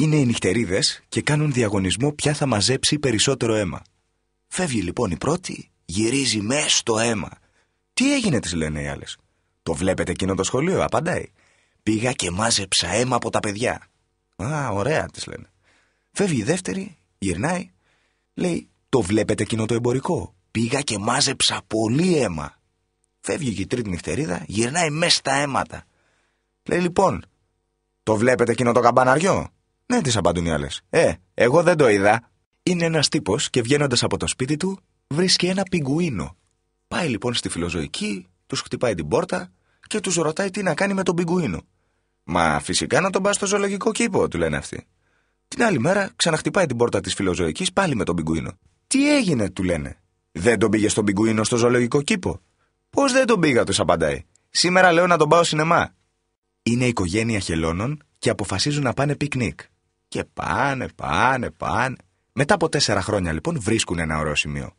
Είναι οι νυχτερίδες και κάνουν διαγωνισμό ποια θα μαζέψει περισσότερο αίμα. Φεύγει λοιπόν η πρώτη, γυρίζει μέσα στο αίμα. Τι έγινε, της λένε οι άλλες. Το βλέπετε εκείνο το σχολείο, απαντάει. Πήγα και μάζεψα αίμα από τα παιδιά. Α, ωραία, της λένε. Φεύγει η δεύτερη, γυρνάει. Λέει, το βλέπετε εκείνο το εμπορικό. Πήγα και μάζεψα πολύ αίμα. Φεύγει και η τρίτη νυχτερίδα, γυρνάει μέσα στα αίματα. Λέει λοιπόν, το βλέπετε εκείνο το καμπαναριό. Ναι, της απαντούν οι άλλες. Εγώ δεν το είδα. Είναι ένας τύπος και βγαίνοντας από το σπίτι του βρίσκει ένα πιγκουίνο. Πάει λοιπόν στη φιλοζωική, τους χτυπάει την πόρτα και τους ρωτάει τι να κάνει με τον πιγκουίνο. Μα φυσικά να τον πας στο ζωολογικό κήπο, του λένε αυτοί. Την άλλη μέρα ξαναχτυπάει την πόρτα της φιλοζωικής πάλι με τον πιγκουίνο. Τι έγινε, του λένε. Δεν τον πήγε στον πιγκουίνο στο ζωολογικό κήπο. Πώς δεν τον πήγα, τους απαντάει. Σήμερα λέω να τον πάω σινεμά. Είναι οικογένεια χελώνων και αποφασίζουν να πάνε πικνίκ. Και πάνε. Μετά από 4 χρόνια λοιπόν βρίσκουν ένα ωραίο σημείο.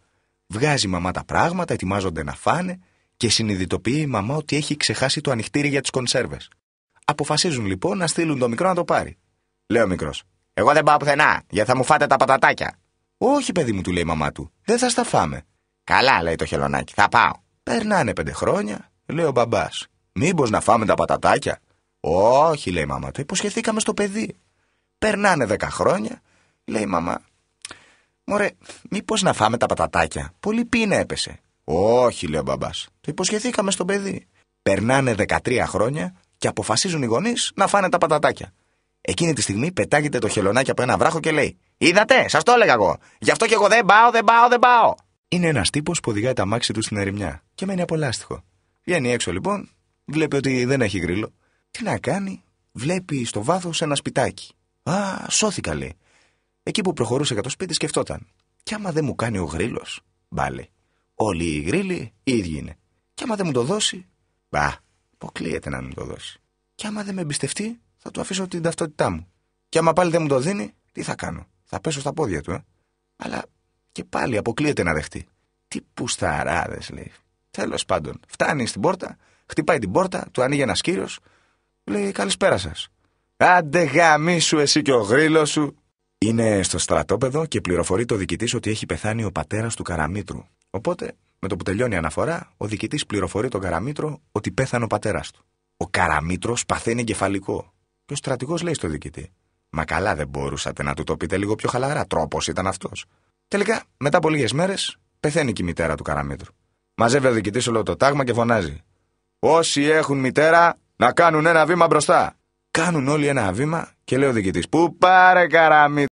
Βγάζει η μαμά τα πράγματα, ετοιμάζονται να φάνε και συνειδητοποιεί η μαμά ότι έχει ξεχάσει το ανοιχτήρι για τις κονσέρβες. Αποφασίζουν λοιπόν να στείλουν το μικρό να το πάρει. Λέει ο μικρός, εγώ δεν πάω πουθενά, γιατί θα μου φάτε τα πατατάκια. Όχι, παιδί μου, του λέει η μαμά του, δεν θα στα φάμε. Καλά, λέει το χελωνάκι, θα πάω. Περνάνε 5 χρόνια, λέει ο μπαμπάς, μήπως να φάμε τα πατατάκια. Όχι, λέει η μαμά του, υποσχεθήκαμε στο παιδί. Περνάνε 10 χρόνια, λέει η μαμά, μωρέ, μήπως να φάμε τα πατατάκια. Πολύ πείνα έπεσε. Όχι, λέει ο μπαμπάς, το υποσχεθήκαμε στο παιδί. Περνάνε 13 χρόνια και αποφασίζουν οι γονείς να φάνε τα πατατάκια. Εκείνη τη στιγμή πετάγεται το χελωνάκι από ένα βράχο και λέει: Είδατε, σας το έλεγα εγώ. Γι' αυτό και εγώ δεν πάω. Είναι ένας τύπος που οδηγάει τα αμάξι του στην ερημιά και μένει από λάστιχο. Βγαίνει έξω λοιπόν, βλέπει ότι δεν έχει γρίλο. Τι να κάνει, βλέπει στο βάθος ένα σπιτάκι. Α, σώθηκα, λέει. Εκεί που προχωρούσε για το σπίτι σκεφτόταν. Κι άμα δεν μου κάνει ο γρίλος, μπάλε. Όλοι οι γρίλοι οι ίδιοι είναι. Κι άμα δεν μου το δώσει, αποκλείεται να μου το δώσει. Κι άμα δεν με εμπιστευτεί, θα του αφήσω την ταυτότητά μου. Κι άμα πάλι δεν μου το δίνει, τι θα κάνω. Θα πέσω στα πόδια του, Αλλά και πάλι αποκλείεται να δεχτεί. Τι πουσταράδες, λέει. Τέλος πάντων, φτάνει στην πόρτα, χτυπάει την πόρτα, του ανοίγει ένας κύριος, λέει καλησπέρα σας. Άντε γαμίσου εσύ και ο γρίλος σου. Είναι στο στρατόπεδο και πληροφορεί το διοικητής ότι έχει πεθάνει ο πατέρας του Καραμήτρου. Οπότε, με το που τελειώνει η αναφορά, ο διοικητής πληροφορεί τον Καραμήτρο ότι πέθανε ο πατέρας του. Ο Καραμήτρος παθαίνει εγκεφαλικό. Και ο στρατηγός λέει στο διοικητή: Μα καλά, δεν μπορούσατε να του το πείτε λίγο πιο χαλαρά. Τρόπος ήταν αυτός. Τελικά, μετά από λίγες μέρες, πεθαίνει και η μητέρα του Καραμήτρου. Μαζεύει ο διοικητής όλο το τάγμα και φωνάζει: Όσοι έχουν μητέρα, να κάνουν ένα βήμα μπροστά. Κάνουν όλοι ένα βήμα και λέει ο διοικητής: Πού πάρε Καραμήτρου.